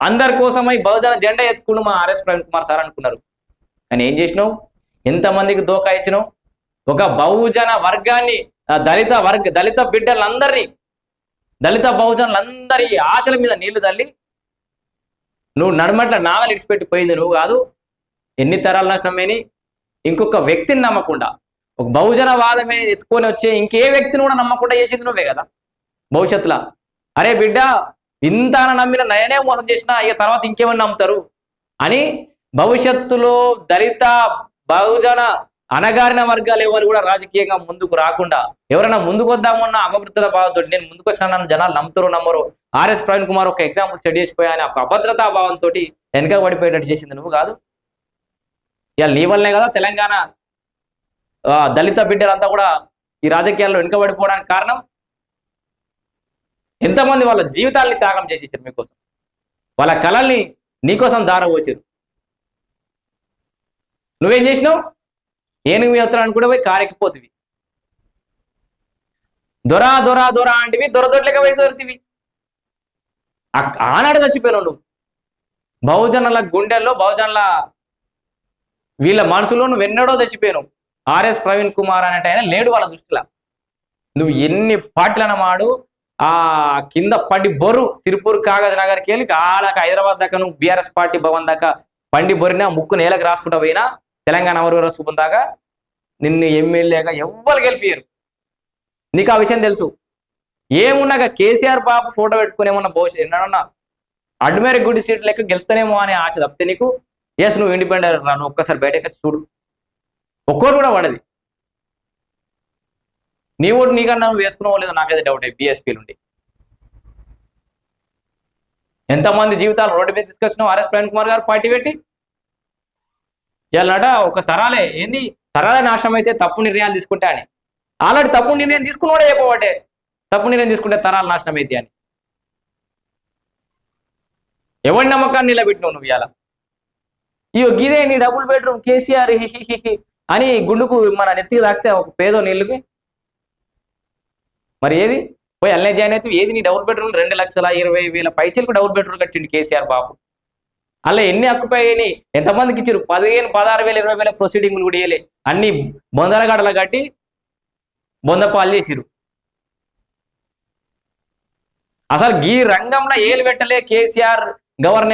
అందరి కోసమై బహుజన జెండా ఎత్తుకుని మా ఆర్ఎస్ ప్రవీణ్ కుమార్ సార్ అనుకున్నారు. కానీ ఏం చేసినావు? ఎంతమందికి దోకా ఇచ్చినావు? ఒక బహుజన వర్గాన్ని, దళిత బిడ్డలందరినీ, దళిత బహుజనులందరి ఆశల మీద నీళ్లు తల్లి నువ్వు నడమట్ల నావలు ఇడిచిపెట్టిపోయింది నువ్వు కాదు. ఎన్ని తరాలు నష్టమేని ఇంకొక వ్యక్తిని నమ్మకుండా, ఒక బహుజన వాదమే ఎత్తుకొని వచ్చే ఇంకే వ్యక్తిని కూడా నమ్మకుండా చేసింది నువ్వే కదా భవిష్యత్తులో. అరే బిడ్డ, ఇంత నమ్మిన నయనే మోసం చేసినా ఇక తర్వాత ఇంకేమని నమ్ముతారు అని భవిష్యత్తులో దళిత బహుజన అణగారిన వర్గాలు ఎవరు కూడా రాజకీయంగా ముందుకు రాకుండా, ఎవరైనా ముందుకు వద్దామన్న అభద్రత భావంతో, నేను ముందుకు వచ్చిన జనాలు నమ్ముతారో నమ్మరు, ఆర్ఎస్ ప్రవీణ్ కుమార్ ఒక ఎగ్జాంపుల్ సెట్ చేసిపోయా అని ఒక అభద్రతా భావంతో వెనక పడిపోయేటట్టు చేసింది నువ్వు కాదు. ఇవాళ నీ వల్లనే కదా తెలంగాణ దళిత బిడ్డలంతా కూడా ఈ రాజకీయాల్లో వెనుకబడిపోవడానికి కారణం. ఎంతమంది వాళ్ళ జీవితాల్ని త్యాగం చేసేసారు మీకోసం, వాళ్ళ కళల్ని నీకోసం దారపోసారు. నువ్వేం చేసినావు? ఏనుగు మీ ఉత్తరాన్ని కూడా పోయి కారెక్కిపోతివి. దొరా దొరా దొరా అంటివి, దొరదొడ్లక వయసు దొరుకుతివి. ఆనాడు చచ్చిపోయినావు నువ్వు. బహుజనుల గుండెల్లో, బహుజనుల వీళ్ళ మనసులో నువ్వు ఎన్నడో చచ్చిపోయావు. ఆర్ఎస్ ప్రవీణ్ కుమార్ అనేట ఆయన లేడు వాళ్ళ దృష్టిలో. నువ్వు ఎన్ని పాటలను మాడు, ఆ కింద పడి బొర్రు సిరిపూర్ కాగజ్ నగర్కి వెళ్ళి ఆలక హైదరాబాద్ దాకా నువ్వు బీఆర్ఎస్ పార్టీ భవన్ దాకా పండి బొరినా, ముక్కు నేలకు రాసుకుంటా పోయినా, తెలంగాణ అవరు చూపం దాకా నిన్ను ఎమ్మెల్యేగా ఎవ్వరు గెలిపారు. నీకు ఆ విషయం తెలుసు. ఏమున్నాక కేసీఆర్ బాబు ఫోటో పెట్టుకుని ఏమన్నా భవిష్యత్ ఎన్నడన్నా అడ్మేరి గుడి సీట్ లెక్క గెలుతానేమో అనే ఆశ తప్పితే నీకు ఎస్ నువ్వు ఇండిపెండెంట్ రా, నువ్వు ఒక్కసారి బయటకి చూడు, ఒక్కోరు కూడా పడది. నీ ఓటు నీకన్నా నువ్వు వేసుకున్నావో లేదో నాకైతే డౌట్ అయ్యి బీఎస్పీ నుండి ఎంతమంది జీవితాలు రోడ్డు మీద తీసుకొచ్చినావు ఆర్ఎస్ ప్రవీణ్ కుమార్ గారు పార్టీ పెట్టి. ఇవాళ ఒక తరాలే ఏంది, తరాలే నాశనం అయితే తప్పు నిర్ణయాలు తీసుకుంటా అని. ఆల్రెడీ తప్పు నిర్ణయం తీసుకున్నాడే చెప్పబట్టే తప్పు నిర్ణయం తీసుకుంటే తరాలు నాశనం అయితే అని. ఎవరి నమ్మకాన్ని నిలబెట్టినావు నువ్వు ఇవాళ? ఇయో గిదే నీ డబుల్ బెడ్రూమ్ కేసీఆర్ అని గుండుకు మన నెత్తికి తాకితే ఒక పేదో నీళ్ళకి. మరి ఏది పోయి అల్లే జాయిన్ అయితే ఏది నీ డబుల్ బెడ్రూమ్? 2,20,000 పైచీలకు డబుల్ బెడ్రూమ్ కట్టిండు కేసీఆర్ బాబు. అలా ఎన్ని అక్కుపోయి ఎంతమందికి ఇచ్చారు? 15,000, 16,000, 20,000 ప్రొసీడింగ్లు కూడా ఇవ్వలే. అన్ని బొందరగడలు కట్టి బొందపాలు చేసిరు. అసలు ఈ రంగంలో ఏలు పెట్టలే కేసీఆర్ గవర్నర్.